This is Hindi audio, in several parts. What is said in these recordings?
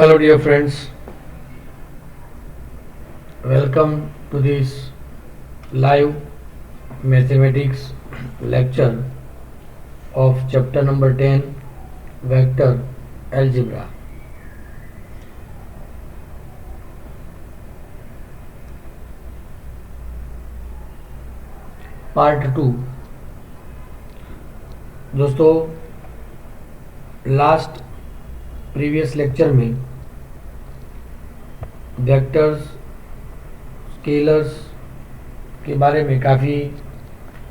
Hello, dear friends. Welcome to this live mathematics lecture of chapter number 10 Vector Algebra. Part 2. दोस्तों, लास्ट प्रीवियस लेक्चर में वेक्टर्स स्केलर्स के बारे में काफ़ी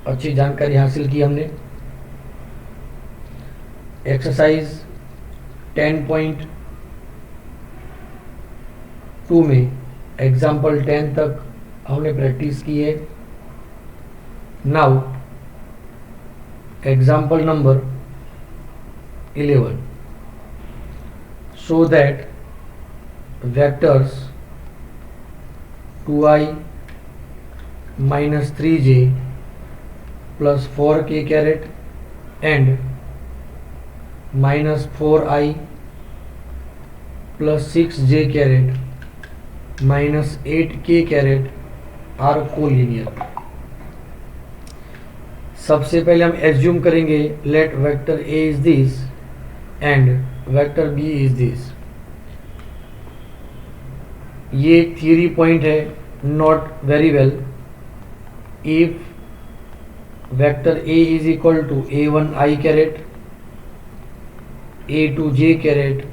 अच्छी जानकारी हासिल की हमने। एक्सरसाइज 10.2 में एग्जाम्पल 10 तक हमने प्रैक्टिस की है। Now example number 11, show that vectors 2i minus 3j plus 4k caret and minus 4i plus 6j caret minus 8k caret are collinear। सबसे पहले हम एज्यूम करेंगे let vector a is this and vector b is this. ये थियरी पॉइंट है, not very well. If vector a is equal to a1i caret, a2j caret,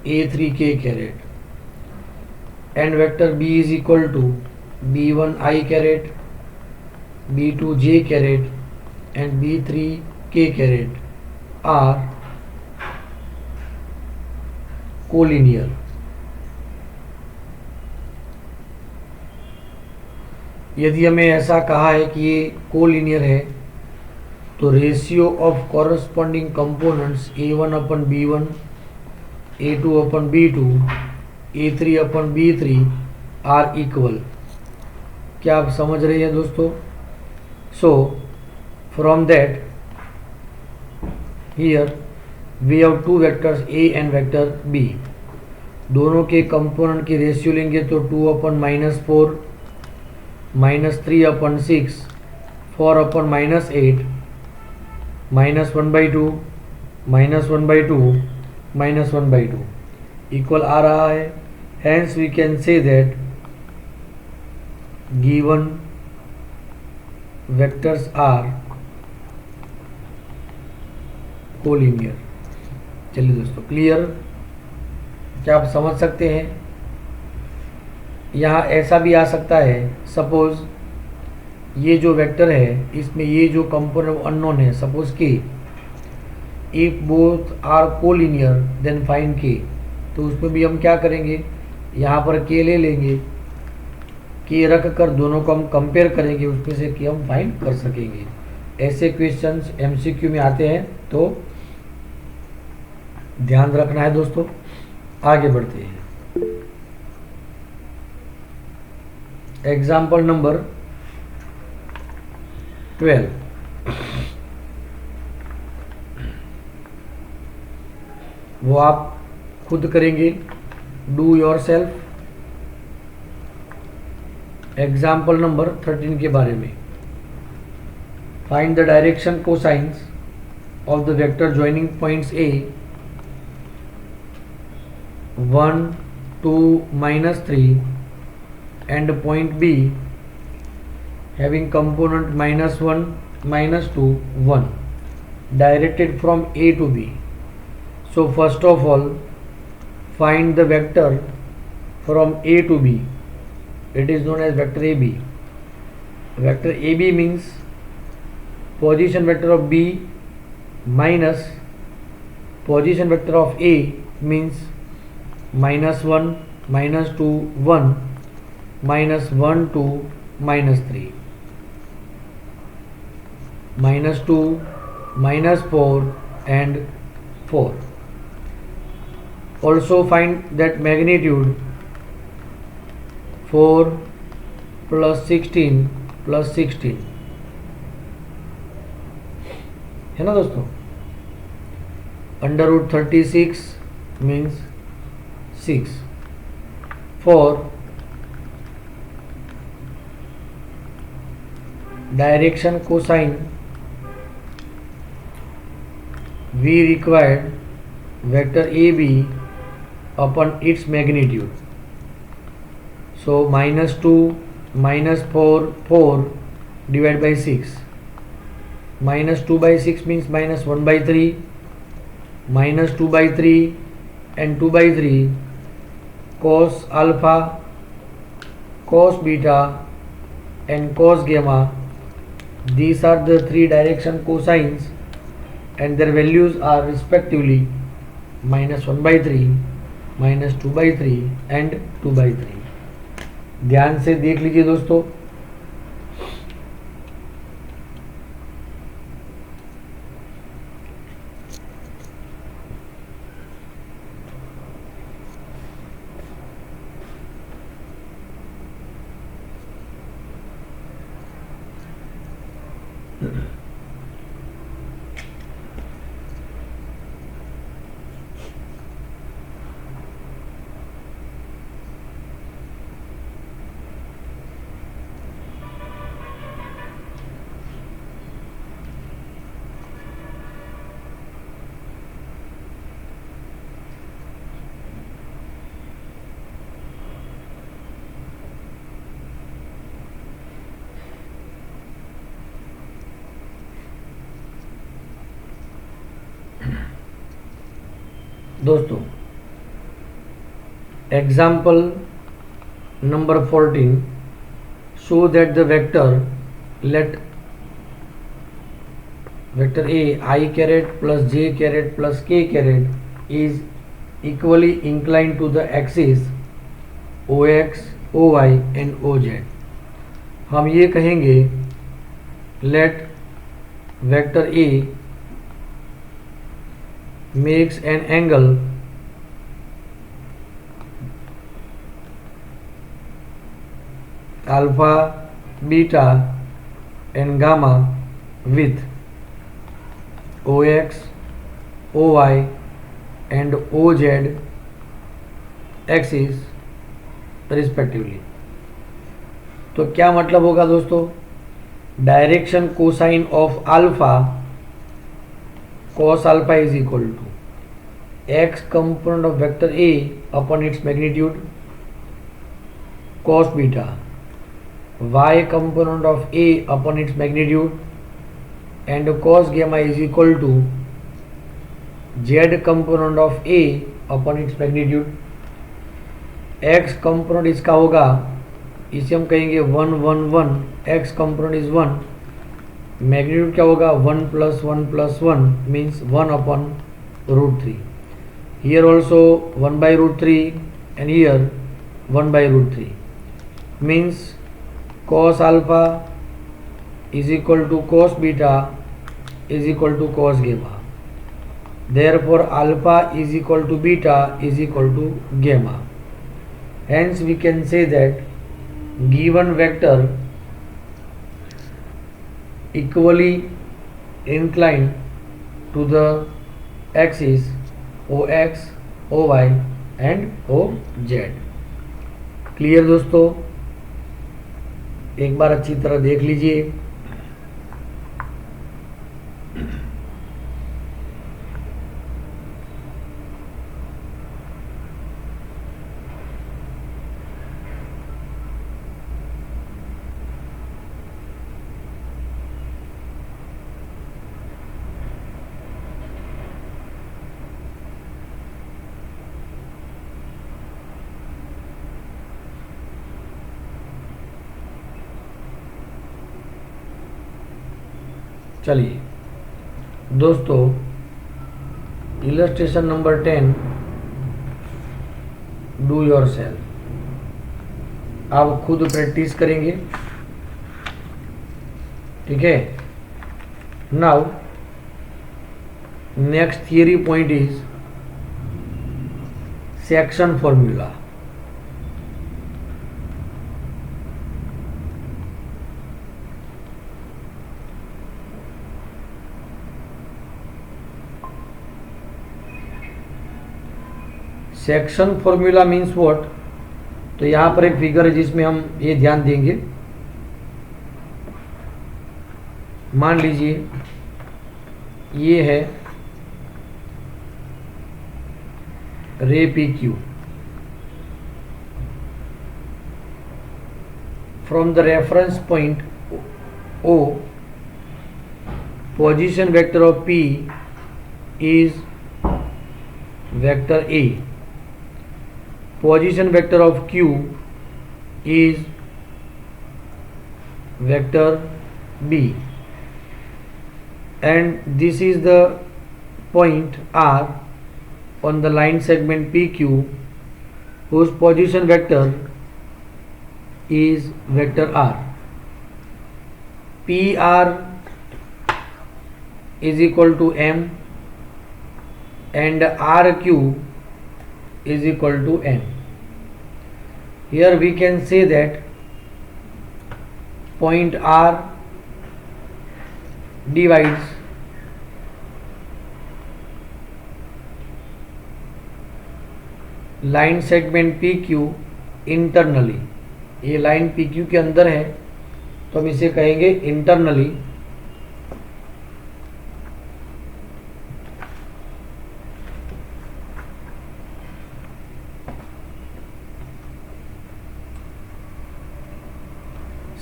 a3k caret and vector b is equal to b1i caret, b2j caret and b3k caret are collinear। यदि हमें ऐसा कहा है कि ये कोलिनियर है तो ratio of corresponding components a1 upon b1, a2 upon b2, a3 upon b3 are equal. क्या आप समझ रहे हैं दोस्तों? So from that here we have two vectors a and vector b। दोनों के कंपोनेंट की रेशियो लेंगे तो 2 अपन -4, -3 अपन 6, 4 अपन -8, -1/2, -1/2, -1/2 इक्वल आ रहा है। Hence we can say that given vectors are collinear. चलिए दोस्तों, क्लियर? क्या आप समझ सकते हैं? यहाँ ऐसा भी आ सकता है, सपोज ये जो वेक्टर है इसमें ये जो कंपोनेंट अननोन है, suppose K, if both are collinear then find K. तो उसमें भी हम क्या करेंगे, यहाँ पर के ले लेंगे, के रख कर दोनों को हम कंपेयर करेंगे, उसमें से कि हम फाइंड कर सकेंगे। ऐसे क्वेश्चंस एमसीक्यू में आते हैं तो ध्यान रखना है दोस्तों। आगे बढ़ते हैं। एग्जाम्पल नंबर 12, वो आप खुद करेंगे, do your self. Example number 13 के बारे में, find the direction cosines of the vector joining points a 1, 2, -3 and point b having component -1, -2, 1 directed from a to b। So first of all find the vector from a to b, it is known as vector ab। Vector ab means position vector of b minus position vector of a means -1, -2, 1, -1, 2, -3, -2, -4 and 4। Also find that magnitude 4 plus 16 plus 16 है ना दोस्तों। √36 means 6. For direction cosine, we required vector AB upon its magnitude. So -2 -4 4 divided by 6. -2 by 6 means -1 by 3, -2 by 3 and 2 by 3, cos alpha, cos beta and cos gamma. These are the three direction cosines and their values are respectively -1 by 3, -2 by 3 and 2 by 3. ध्यान से देख लीजिए दोस्तों। दोस्तों example number 14, show that the vector let vector A I caret plus j caret plus k caret is equally inclined to the axis OX, OY and OZ. हम ये कहेंगे let vector A makes an angle alpha, beta and gamma with OX, OY and OZ axis respectively. तो क्या मतलब होगा दोस्तों? Direction cosine of alpha cos alpha is equal to x component of vector A upon its magnitude cos beta, y component of A upon its magnitude and cos gamma is equal to z component of A upon its magnitude. x component इसका होगा, इसे हम कहेंगे 1 1 1, x component is 1, मैग्नीट्यूड क्या होगा 1 + 1 + 1 means 1 upon √3. Here also 1/√3 and here 1/√3 means cos alpha is equal to cos beta is equal to cos gamma. Therefore alpha is equal to beta is equal to gamma. Hence we can say that given vector equally inclined to the axis OX, OY and OZ. Clear दोस्तों? एक बार अच्छी तरह देख लीजिए। चलिए दोस्तों, illustration number 10 do your self. आप खुद प्रैक्टिस करेंगे, ठीक है। Now next theory point is section formula. Section formula means what? तो यहाँ पर एक फिगर है जिसमें हम ये ध्यान देंगे। मान लीजिए ये है रे P Q from the reference point O, position vector of P is vector A, position vector of Q is vector B, and this is the point R on the line segment PQ whose position vector is vector R. PR is equal to M and RQ is equal to N. Here we can say that point R divides line segment PQ internally. ये लाइन PQ के अंदर है तो हम इसे कहेंगे इंटरनली,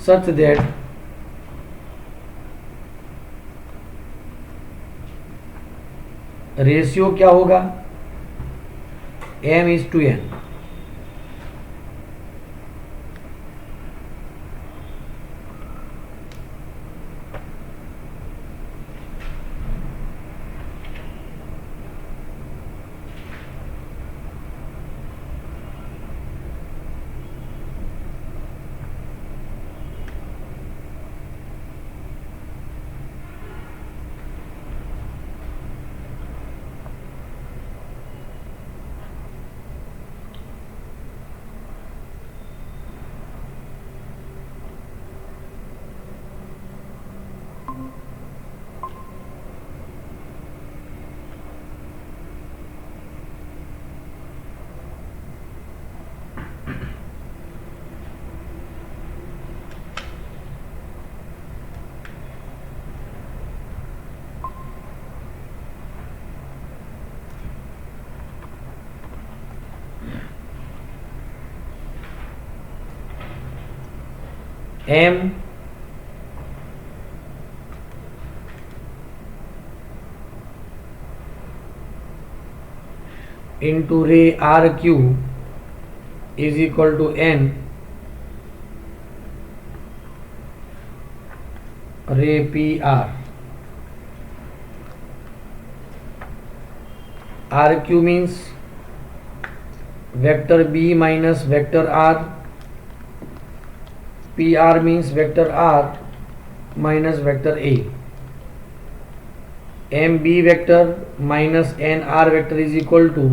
such that रेशियो क्या होगा? M:N. M into ray RQ is equal to N ray PR. RQ means vector B minus vector R. PR means vector R minus vector A. MB vector minus NR vector is equal to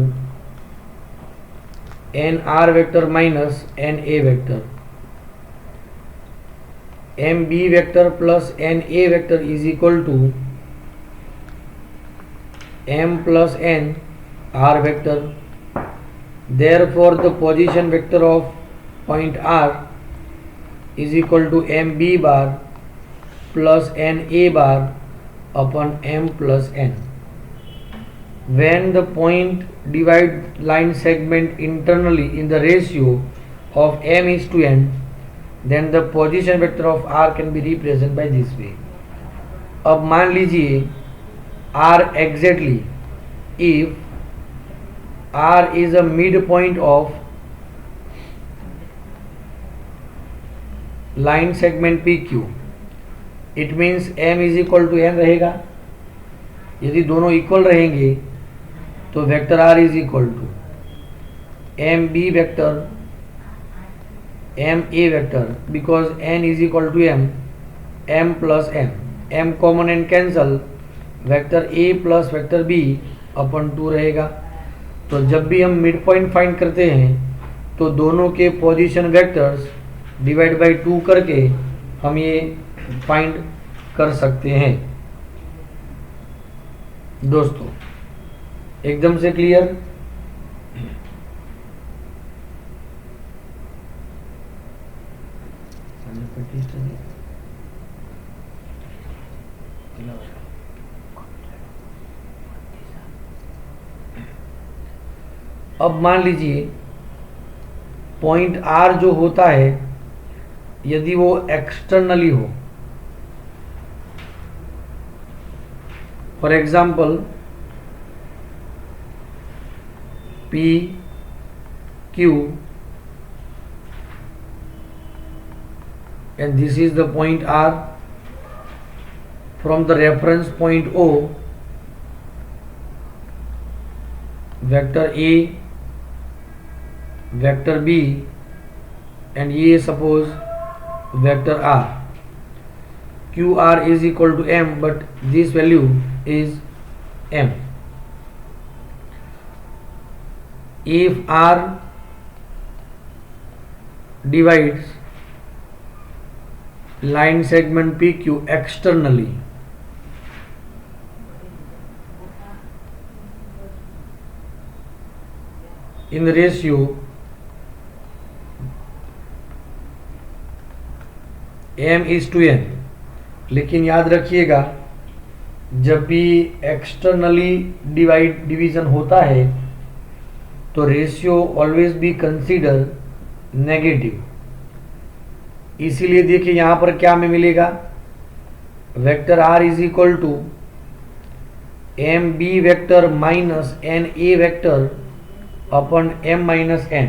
NR vector minus NA vector. MB vector plus NA vector is equal to M plus N R vector. Therefore, the position vector of point R is equal to MB bar plus NA bar upon M plus N. When the point divide line segment internally in the ratio of M:N, then the position vector of R can be represented by this way. अब मान लीजिए R exactly if R is a midpoint of line segment PQ, it means M is equal to N रहेगा। यदि दोनों इक्वल रहेंगे तो vector R is equal to MB vector MA vector, because N is equal to M plus M common and cancel, vector A plus vector B upon 2 रहेगा। तो जब भी हम मिड पॉइंट फाइंड करते हैं तो दोनों के पोजीशन वेक्टर्स डिवाइड बाई 2 करके हम ये फाइंड कर सकते हैं। दोस्तों एकदम से क्लियर? अब मान लीजिए पॉइंट आर जो होता है यदि वो एक्सटर्नली हो, for example P Q and this is the point R from the reference point O, vector A, vector B and ये suppose vector R. QR is equal to M, but this value is M. If R divides line segment PQ externally, in the ratio M:N, लेकिन याद रखिएगा जब भी एक्सटर्नली डिवीजन होता है तो ratio always be consider negative. इसीलिए देखिए यहां पर क्या में मिलेगा, vector R is equal to M B vector minus N A vector upon M minus N।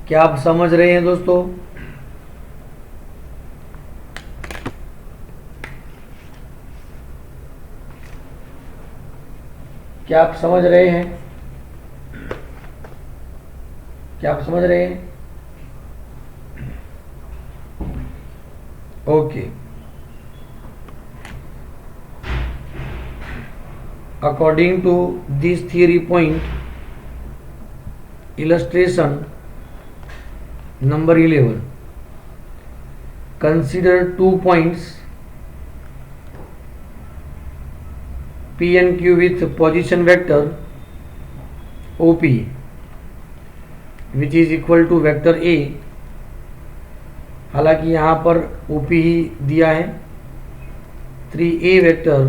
क्या आप समझ रहे हैं दोस्तों? क्या आप समझ रहे हैं? क्या आप समझ रहे हैं? Okay. According to this theory point, illustration number 11. Consider 2 points P and Q with position vector OP, which is equal to vector A. हालांकि यहाँ पर OP ही दिया है 3A vector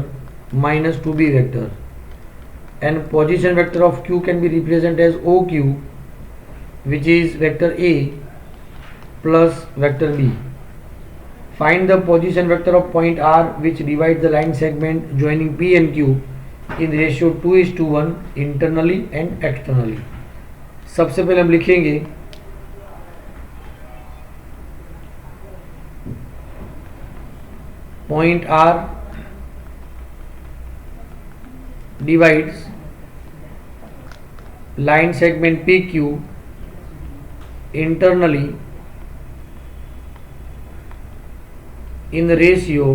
minus 2B vector, and position vector of Q can be represent as OQ, which is vector A plus vector B. Find the position vector of point R which divide the line segment joining P and Q in ratio 2:1 internally and externally. सबसे पहले हम लिखेंगे point R divides line segment PQ internally in the ratio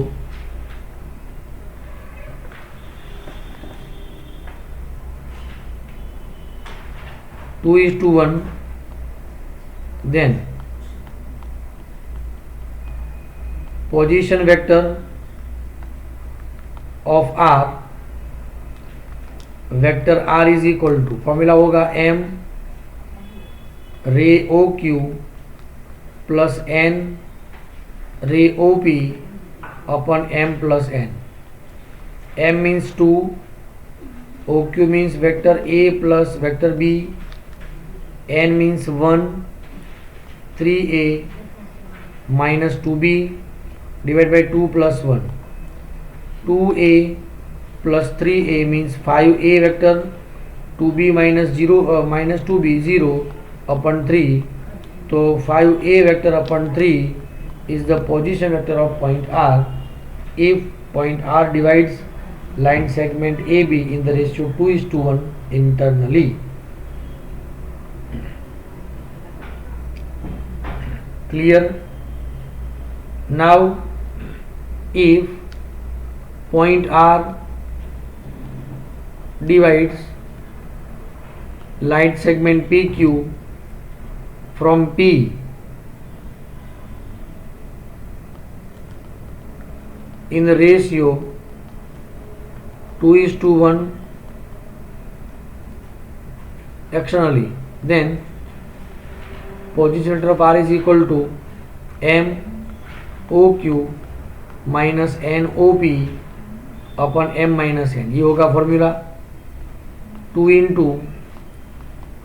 two is to 1. Then position vector of R, vector R is equal to formula होगा M रे OQ प्लस N रे OP upon M plus N. M means 2, OQ means vector A plus vector B, N means 1, 3A minus 2B divide by 2 plus 1. 2A plus 3A means 5A vector, 2B minus 0 minus 2B 0 upon 3, तो 5A vector upon 3 is the position vector of point R if point R divides line segment AB in the ratio 2:1 internally. Clear? Now if point R divides line segment PQ from P in the ratio 2:1 externally, then position vector of R is equal to M O Q minus N O P upon M minus N, ये होगा formula. 2 into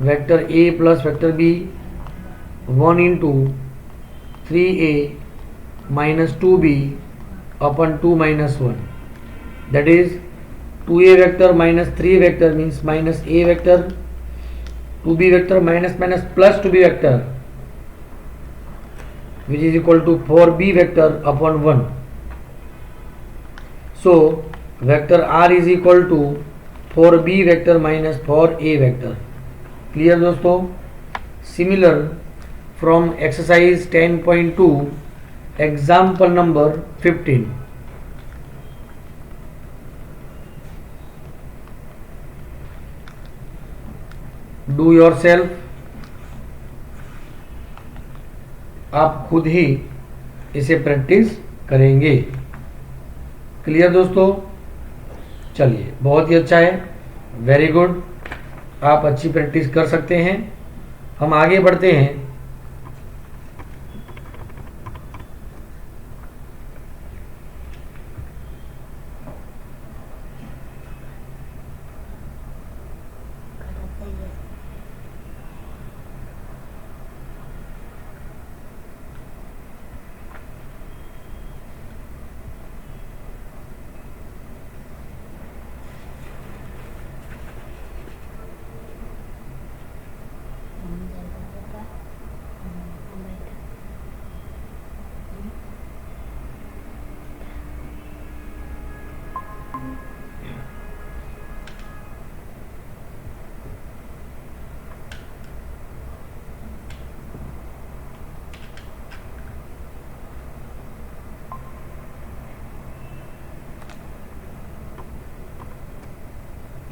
vector A plus vector B 1 into 3a minus 2b upon 2 minus 1, that is 2a vector minus 3 vector means minus a vector, 2b vector minus minus plus 2b vector which is equal to 4b vector upon 1. So vector r is equal to 4b vector minus 4a vector. Clear दोस्तों? Similar from exercise 10.2 example number 15. Do yourself, आप खुद ही इसे प्रैक्टिस करेंगे। क्लियर दोस्तों? चलिए, बहुत ही अच्छा है, वेरी गुड, आप अच्छी प्रैक्टिस कर सकते हैं। हम आगे बढ़ते हैं।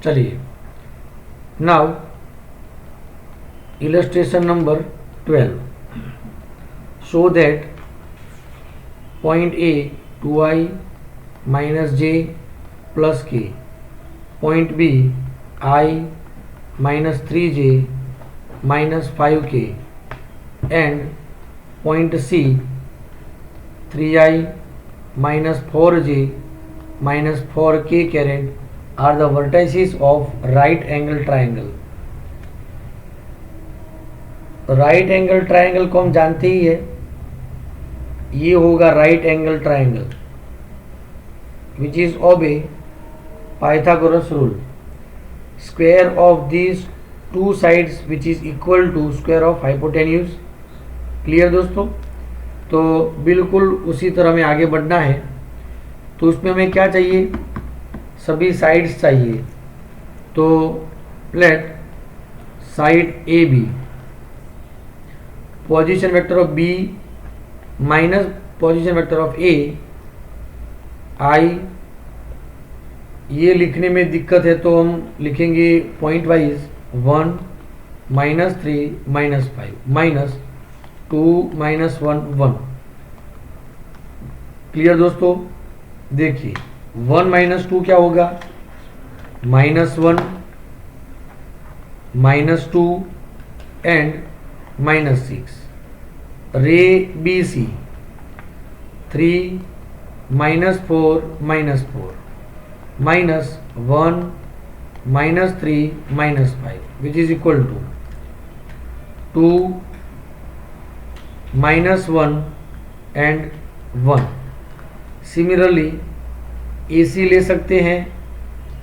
चलिए, now illustration number 12. Show that point A 2i minus j plus k, point B I minus 3j minus 5k and point C 3i minus 4j minus 4k caret are the vertices of right angle triangle. Right angle triangle को हम जानते ही है, ये होगा right angle triangle which is obey Pythagoras rule, square of these two sides which is equal to square of hypotenuse. Clear दोस्तों? तो बिल्कुल उसी तरह हमें आगे बढ़ना है। तो उसमें हमें क्या चाहिए? सभी साइड्स चाहिए। तो let side A B position vector of B minus position vector of A i, ये लिखने में दिक्कत है तो हम लिखेंगे point wise 1 minus 3 minus 5 minus 2 minus 1 1। Clear दोस्तों? देखिए 1 माइनस 2 क्या होगा? Minus 1 minus 2 and minus 6। Ray B C 3 minus 4 minus 4 minus 1 minus 3 minus 5 which is equal to 2 minus 1 and 1। Similarly A C ले सकते हैं,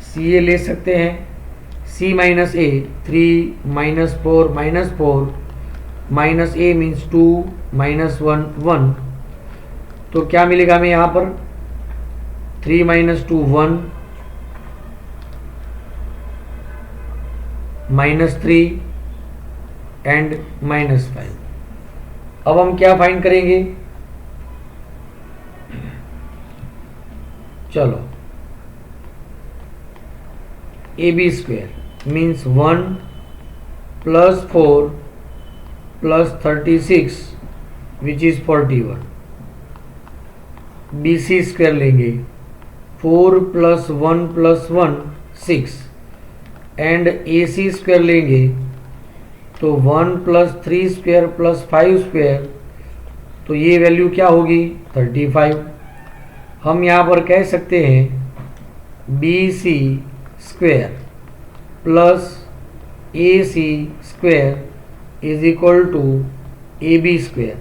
सी ए ले सकते हैं, C minus A 3 minus 4 minus 4 minus A means 2 minus 1 1। तो क्या मिलेगा हमें यहाँ पर? 3 माइनस 2 1 माइनस 3 एंड माइनस 5। अब हम क्या फाइंड करेंगे? चलो, A B square means 1 plus 4 plus 36 which is 41। B C square लेंगे 4 plus 1 plus 1 6 and A C square लेंगे तो 1 प्लस 3 स्क्वायर प्लस 5 स्क्वायर तो ये वैल्यू क्या होगी 35। हम यहाँ पर कह सकते हैं B C square plus A C square is equal to A B square.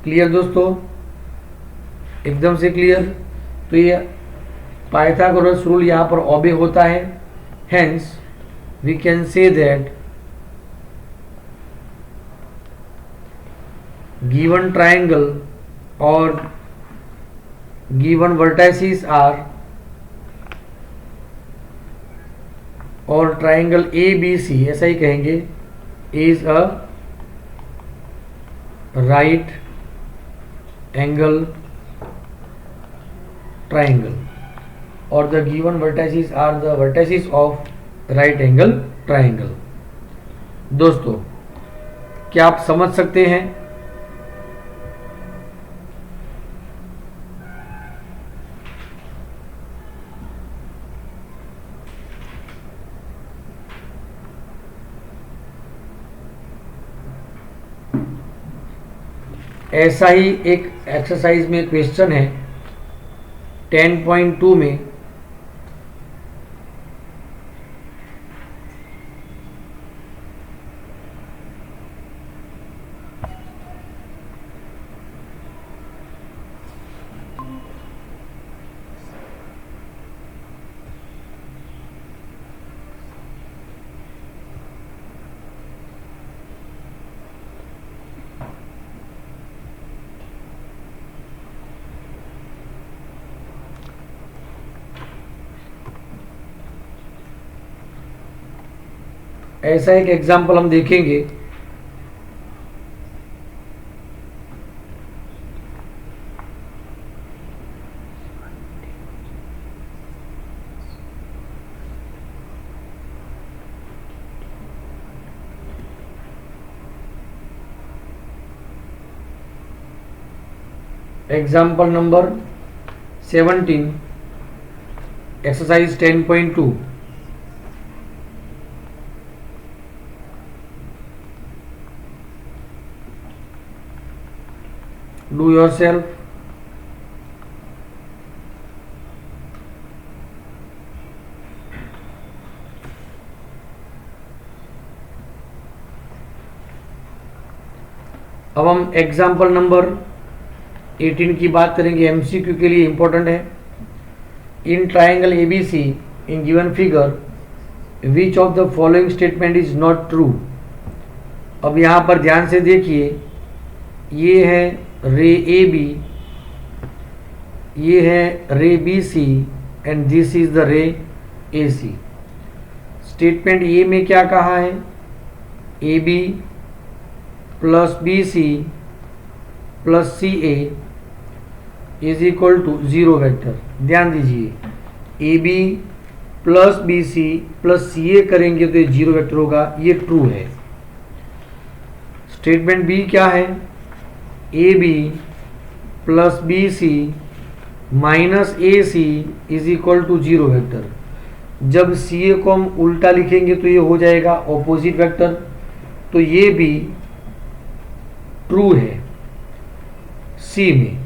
Clear दोस्तों, एकदम से क्लियर। तो ये पाइथागोरस रूल यहाँ पर ओबे होता है। Hence we can say that given triangle और गिवन वर्टाइसिस आर और ट्राइंगल ए बी सी, ऐसा ही कहेंगे, is a right angle triangle or the given vertices are the vertices of right angle triangle। दोस्तों, क्या आप समझ सकते हैं? ऐसा ही एक एक्सरसाइज में क्वेश्चन है 10.2 में। ऐसा एक एग्जाम्पल हम देखेंगे। Example number 17, exercise 10.2। Do yourself। अब हम एग्जाम्पल नंबर 18 की बात करेंगे। एमसीक्यू के लिए इंपॉर्टेंट है। In triangle ABC in given figure which of the following statement is not true. अब यहाँ पर ध्यान से देखिए, ये है रे ए बी, ये है ray B C and this is the ray A C. Statement A में क्या कहा है? A B plus B C plus C A is equal to 0 vector. ध्यान दीजिए, A B plus B C plus C A करेंगे तो ये 0 वेक्टर होगा, ये ट्रू है। स्टेटमेंट बी क्या है? A B plus B C minus A C is equal to 0 vector. जब सी ए को हम उल्टा लिखेंगे तो ये हो जाएगा ऑपोजिट वेक्टर, तो ये भी ट्रू है। सी में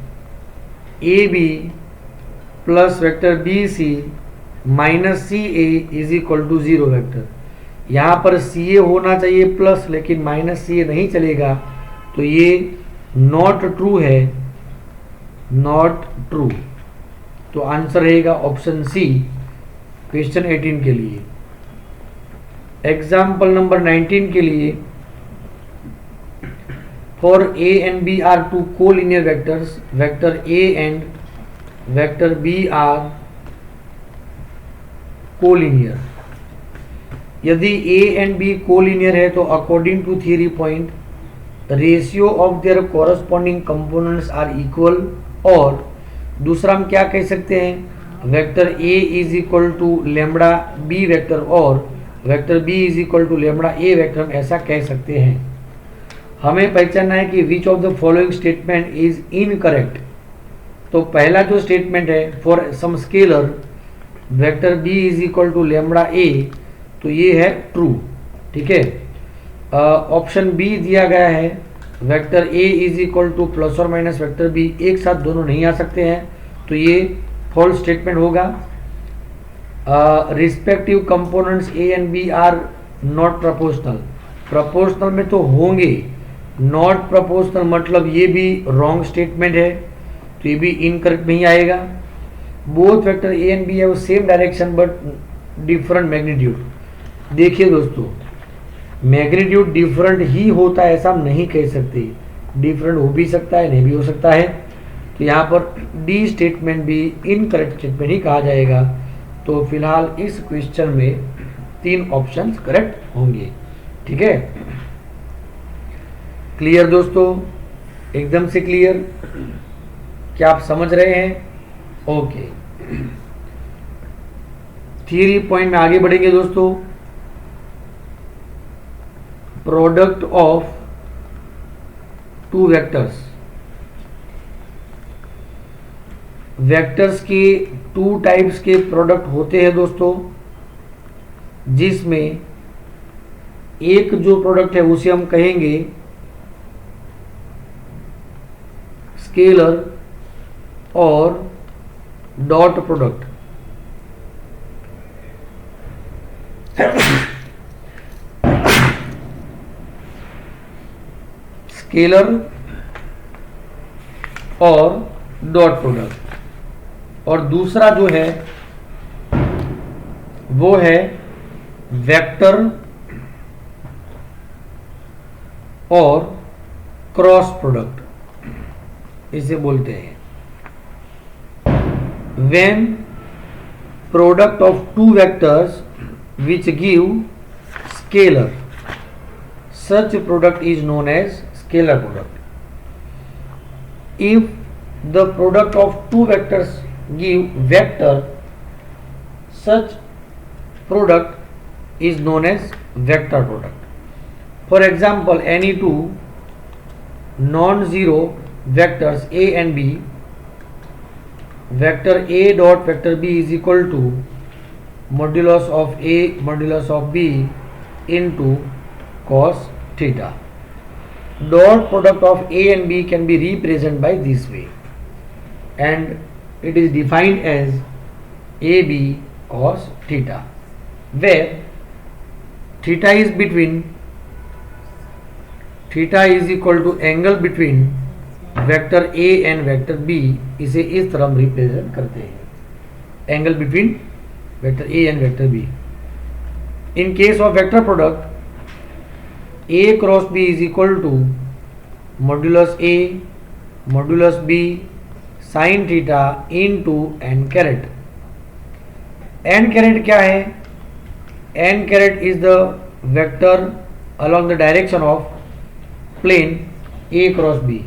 A B plus vector B C minus C A is equal to 0 vector. यहाँ पर सी ए होना चाहिए प्लस, लेकिन माइनस सी ए नहीं चलेगा, तो ये नॉट ट्रू है, नॉट ट्रू। तो आंसर रहेगा ऑप्शन सी क्वेश्चन 18 के लिए। एग्जाम्पल नंबर 19 के लिए, for A and B are two collinear vectors, vector A and vector B are collinear. यदि ए एंड बी कोलिनियर है तो according to theory point ratio of their corresponding components are equal. और दूसरा हम क्या कह सकते हैं? Vector A is equal to lambda B vector और vector B is equal to lambda A vector, हम ऐसा कह सकते हैं। हमें पहचानना है कि which of the following statement is incorrect. तो पहला जो स्टेटमेंट है, for some scalar vector B is equal to lambda A, तो ये है ट्रू। ठीक है, ऑप्शन बी दिया गया है vector A is equal to plus और माइनस वेक्टर बी, एक साथ दोनों नहीं आ सकते हैं, तो ये फॉल्स स्टेटमेंट होगा। Respective components A and B are not proportional, proportional में तो होंगे, नॉट प्रोपोर्शनल मतलब ये भी रॉन्ग स्टेटमेंट है, तो ये भी इनकरेक्ट नहीं आएगा। Both vector A and B have same direction but different magnitude. देखिए दोस्तों, मैग्नीट्यूड डिफरेंट ही होता है ऐसा हम नहीं कह सकते, डिफरेंट हो भी सकता है, नहीं भी हो सकता है, तो यहाँ पर डी स्टेटमेंट भी इनकरेक्ट स्टेटमेंट ही कहा जाएगा। तो फिलहाल इस क्वेश्चन में 3 ऑप्शंस करेक्ट होंगे। ठीक है, क्लियर दोस्तों, एकदम से क्लियर, क्या आप समझ रहे हैं? ओके, थियरी पॉइंट में आगे बढ़ेंगे दोस्तों। प्रोडक्ट ऑफ 2 वेक्टर्स, वेक्टर्स के 2 टाइप्स के प्रोडक्ट होते हैं दोस्तों, जिसमें एक जो प्रोडक्ट है उसे हम कहेंगे स्केलर और डॉट प्रोडक्ट। स्केलर और डॉट प्रोडक्ट, और दूसरा जो है वो है वेक्टर और क्रॉस प्रोडक्ट, इसे बोलते हैं। When product of 2 vectors which give scalar, such product is known as scalar product. If the product of 2 vectors give vector, such product is known as vector product. For example, any 2 non-zero vectors a and b, vector a dot vector b is equal to modulus of a modulus of b into cos theta. Dot product of a and b can be represented by this way, and it is defined as ab cos theta, where theta is equal to angle between vector a and vector b। इसे इस तरह हम रिप्रेजेंट करते हैं, angle between vector a and vector b। In case of vector product a cross b is equal to modulus a modulus b sine theta into n caret. N caret क्या है? N caret is the vector along the direction of plane a cross b।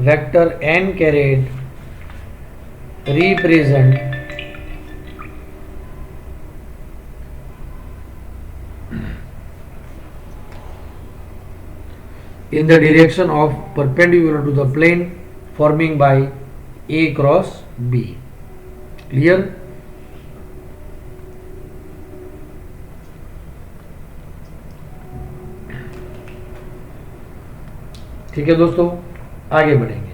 Vector n caret represent in the direction of perpendicular to the plane forming by a cross b। clear? ठीक है दोस्तों, आगे बढ़ेंगे।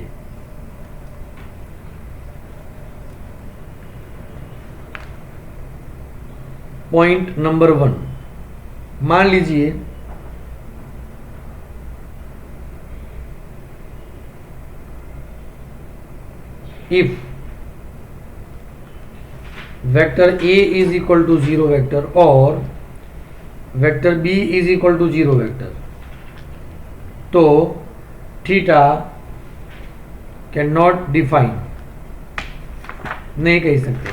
पॉइंट नंबर 1, मान लीजिए if vector a is equal to 0 vector और vector b is equal to 0 vector, तो थीटा कैन नॉट डिफाइन, नहीं कह सकते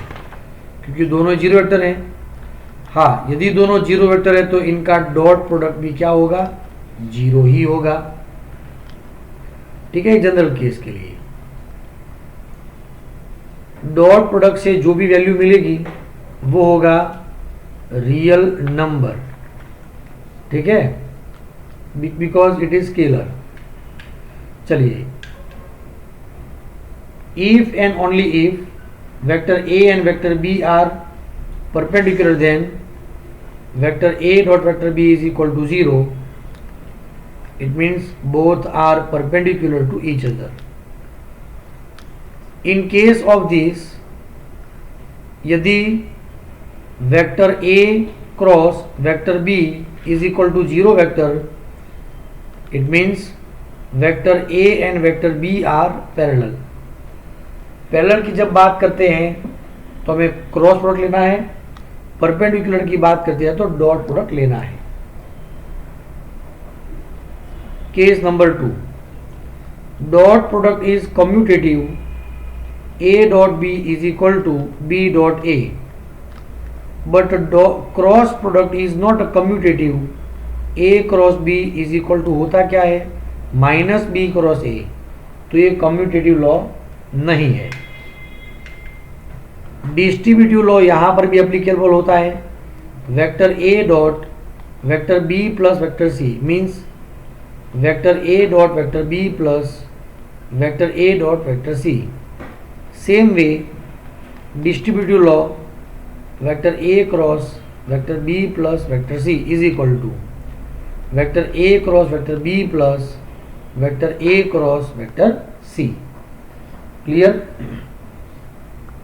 क्योंकि दोनों 0 वेक्टर हैं। हाँ, यदि दोनों 0 वेक्टर है तो इनका डॉट प्रोडक्ट भी क्या होगा? 0 ही होगा। ठीक है, जनरल केस के लिए डॉट प्रोडक्ट से जो भी वैल्यू मिलेगी वो होगा रियल नंबर। ठीक है, बिकॉज इट इज स्केलर। चलिए, if and only if vector A and vector B are perpendicular, then vector A dot vector B is equal to 0. It means both are perpendicular to each other. In case of this, यदि vector A cross vector B is equal to 0 vector, it means vector A and vector B are parallel. Parallel की जब बात करते हैं तो हमें क्रॉस प्रोडक्ट लेना है, परपेंडिकुलर की बात करते हैं तो डॉट प्रोडक्ट लेना है. Case number 2, dot product is commutative. A dot B is equal to B dot A, but cross product is not commutative. A cross B is equal to होता क्या है, माइनस B क्रॉस A. तो ये कम्यूटेटिव लॉ नहीं है. डिस्ट्रीब्यूटिव लॉ यहां पर भी एप्लीकेबल होता है. Vector A dot vector B plus vector C means vector A dot vector B plus vector A dot vector C. Same way distributive law vector A cross vector B plus vector C is equal to vector A cross vector B plus vector A cross vector C. Clear,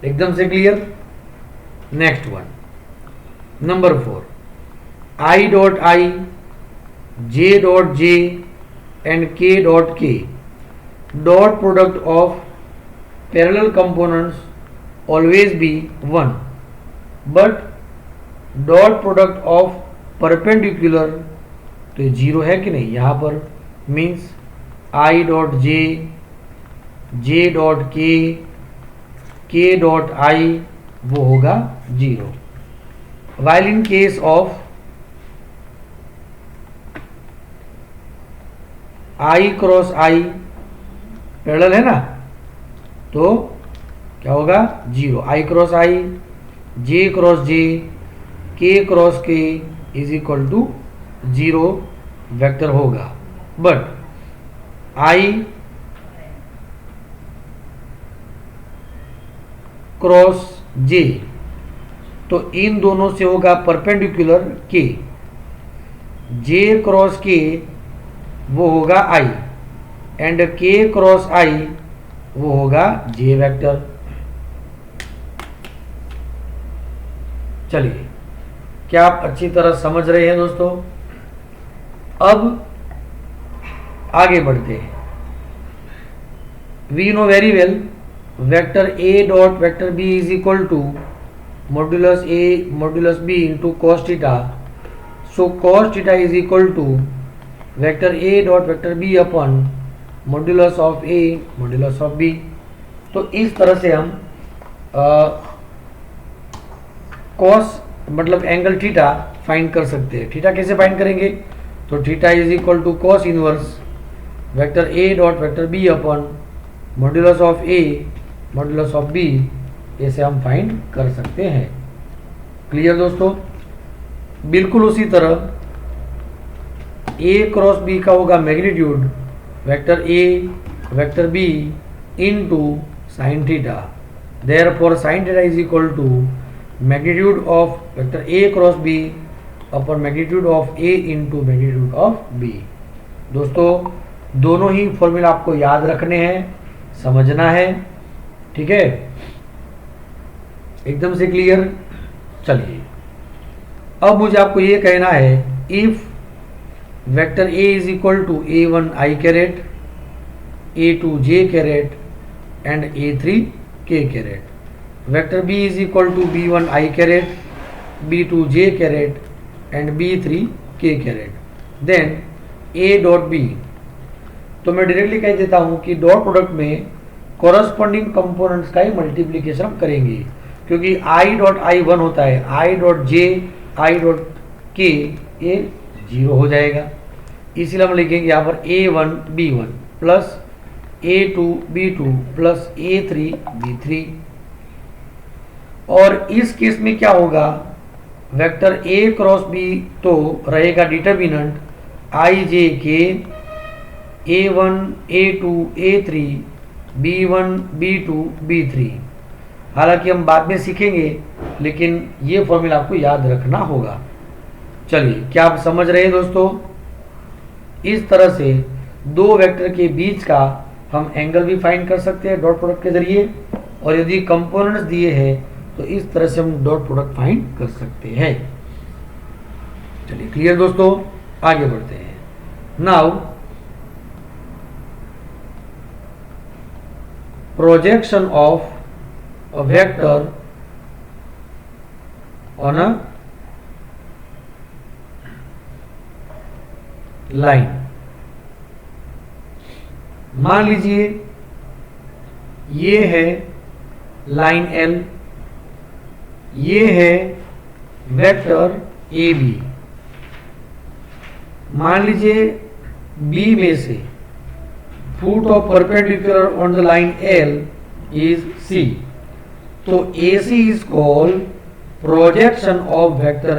एकदम से clear. Next one, number 4, I dot I, J dot J and K dot K dot product of parallel components always be 1, but dot product of perpendicular तो ये 0 है कि नहीं यहाँ पर, means I dot J, J dot K, K dot I वो होगा 0. while in case of I cross I parallel है ना, तो क्या होगा 0. I cross I, J cross J, K cross K is equal to 0 vector होगा. बट I क्रॉस J तो इन दोनों से होगा perpendicular K. J cross K वो होगा I and K cross I वो होगा J वेक्टर. चलिए, क्या आप अच्छी तरह समझ रहे हैं दोस्तों? अब आगे बढ़ते हैं. We know very well vector A dot vector B is equal to modulus A modulus B into cos theta. So cos theta is equal to vector A dot vector B upon modulus of A modulus of B. तो इस तरह से हम कॉस मतलब एंगल थीटा फाइंड कर सकते हैं. थीटा कैसे फाइंड करेंगे? तो theta is equal to cos inverse vector A dot vector B upon modulus of A modulus of B. ऐसे हम फाइंड कर सकते हैं. क्लियर दोस्तों? बिल्कुल उसी तरह A क्रॉस B का होगा magnitude vector A vector B into sine theta. Therefore sine theta is equal to magnitude of vector A cross B upon magnitude of A into magnitude of B. दोस्तों दोनों ही फॉर्मूला आपको याद रखने हैं, समझना है. ठीक है, एकदम से क्लियर. चलिए, अब मुझे आपको ये कहना है if vector A is equal to A1 I caret, A2 J caret and A3 K caret. Vector B is equal to B1 I caret, B2 J caret and B3 K caret. Then A डॉट B. तो मैं डायरेक्टली कह देता हूं कि डॉट प्रोडक्ट में कॉरस्पॉन्डिंग कंपोनेंट्स का ही मल्टीप्लीकेशन हम करेंगे, क्योंकि I डॉट I 1 होता है, I dot J I dot K ये 0 हो जाएगा. इसलिए हम लिखेंगे यहाँ पर A1 B1 plus A2 B2 plus A3 B3. और इस केस में क्या होगा, वेक्टर A क्रॉस B तो रहेगा determinant I J K A1 A2 A3 B1 B2 B3. हालांकि हम बाद में सीखेंगे, लेकिन ये फॉर्मूला आपको याद रखना होगा। चलिए, क्या आप समझ रहे हैं दोस्तों? इस तरह से दो वेक्टर के बीच का हम एंगल भी फाइंड कर सकते हैं डॉट प्रोडक्ट के जरिए, और यदि कंपोनेंट्स दिए हैं तो इस तरह से हम डॉट प्रोडक्ट फाइंड कर सकते हैं। चलिए, क्लियर दोस्तों? आगे बढ़ते हैं। Now projection of a vector on a line. मान लीजिए ये है लाइन L, ये है वेक्टर AB। मान लीजिए B में से foot of perpendicular on the line L is C, तो AC is called projection of vector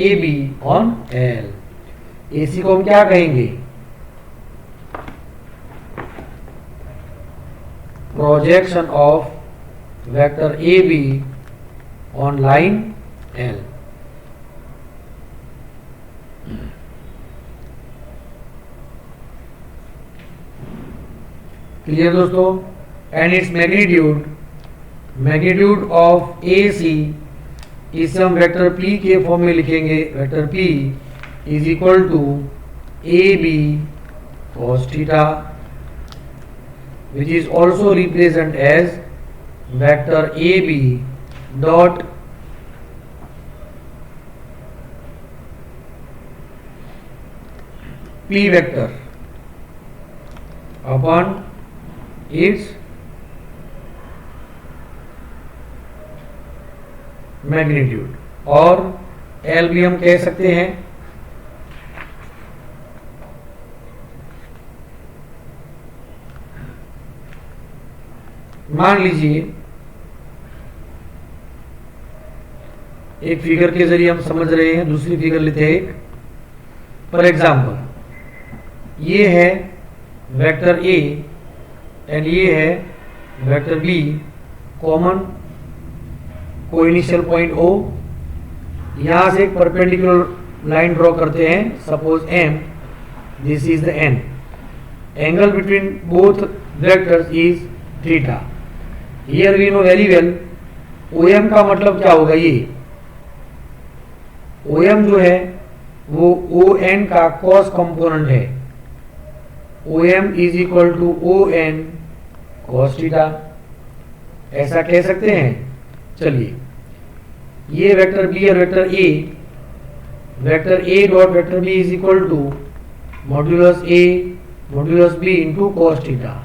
AB on L। AC को हम क्या कहेंगे? Projection of vector AB on line L। Clear दोस्तों? And it's magnitude of AC, इसे हम वेक्टर P के फॉर्म में लिखेंगे। Vector P is equal to AB cos theta, which is also represented as vector AB dot P vector upon its magnitude, और L भी हम कह सकते हैं। मान लीजिए एक फिगर के जरिए हम समझ रहे हैं, दूसरी फिगर लेते हैं एक। फॉर एग्जाम्पल, ये है वेक्टर A एंड ये है vector B, common coinitial point O। यहां से एक परपेंडिकुलर लाइन ड्रॉ करते हैं, suppose M, this is the N। Angle between both vectors is theta. Here we know very well OM का मतलब क्या होगा? ये OM जो है वो ON का cos कंपोनेंट है। OM is equal to ON cos theta, ऐसा कह सकते हैं। चलिए, ये वेक्टर B और vector A dot vector B is equal to modulus A modulus B into cos theta.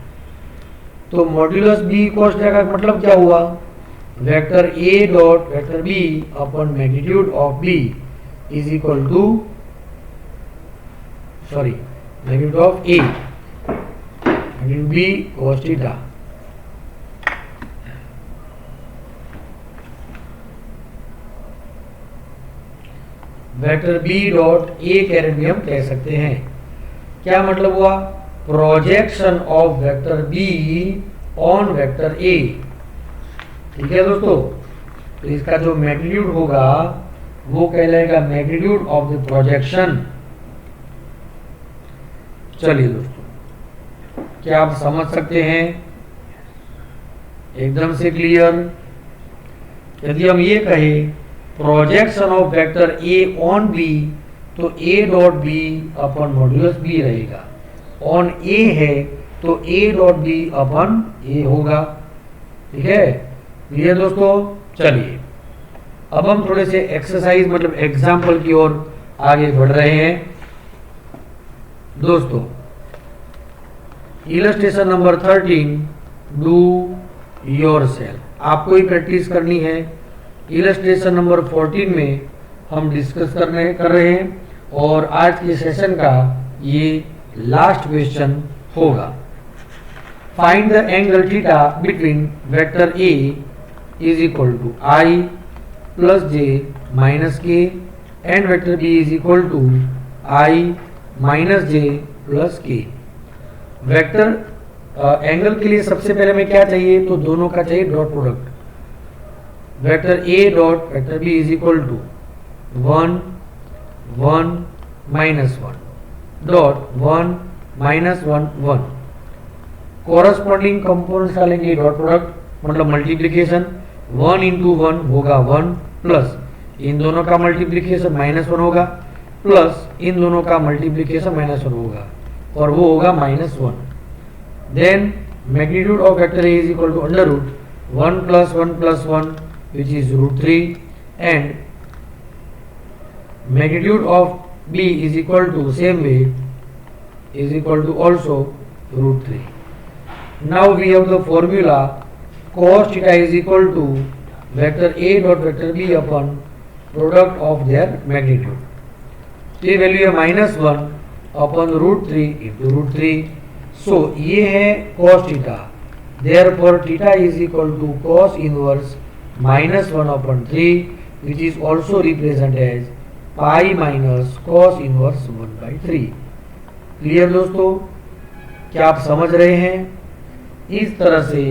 तो मॉड्यूलस B cos थीटा का मतलब क्या हुआ? Vector A dot vector B upon magnitude of B is equal to magnitude of A magnitude B cos theta. Vector B dot A carat भी हम कह सकते हैं। क्या मतलब हुआ? Projection of vector B on vector A। ठीक है दोस्तों? तो इसका जो मैग्नीट्यूड होगा वो कहलाएगा मैग्नीट्यूड ऑफ द प्रोजेक्शन। चलिए दोस्तों, क्या आप समझ सकते हैं? एकदम से क्लियर। यदि हम ये कहें projection of vector A on B, तो A डॉट B अपॉन मॉड्यूलस B रहेगा। ऑन A है तो A डॉट B अपॉन A होगा। ठीक है? क्लियर दोस्तों? चलिए, अब हम थोड़े से एक्सरसाइज मतलब एग्जाम्पल की ओर आगे बढ़ रहे हैं। दोस्तों, इलस्ट्रेशन नंबर 13, डू योरसेल्फ। आपको ही प्रैक्टिस करनी है। इलस्ट्रेशन नंबर 14 में हम डिस्कस कर रहे हैं, और आज के सेशन का ये लास्ट क्वेश्चन होगा। Find the angle theta between vector A is equal to I plus J minus K and vector B is equal to I minus J plus K। Vector angle के लिए सबसे पहले हमें क्या चाहिए, तो दोनों का चाहिए dot product. Vector A dot vector B is equal to 1 1 -1 dot 1 -1 1। Corresponding components डालेंगे डॉट प्रोडक्ट मतलब मल्टीप्लीकेशन, 1 इंटू 1 होगा 1 प्लस इन दोनों का मल्टीप्लीकेशन -1 होगा प्लस इन दोनों का मल्टीप्लीकेशन -1 होगा और वो होगा -1। Then magnitude of vector A is equal to under root 1 + 1 + 1 which is √3 and magnitude of b is equal to same way is equal to also √3. Now we have the formula cos theta is equal to vector a dot vector b upon product of their magnitude. ये वैल्यू है -1 अपॉन √3 इंटू √3। सो ये है cos theta, therefore theta is equal to cos inverse -1 अपॉन 3 which is also represented as pi minus cos inverse 1/3। Clear दोस्तों, क्या आप समझ रहे हैं? इस तरह से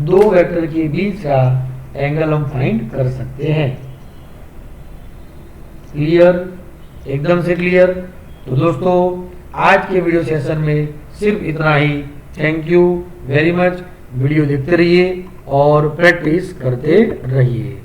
दो वेक्टर के बीच का एंगल हम फाइंड कर सकते हैं। क्लियर, एकदम से क्लियर। तो दोस्तों आज के वीडियो सेशन में सिर्फ इतना ही। Thank you very much. Video देखते रहिए और प्रैक्टिस करते रहिए।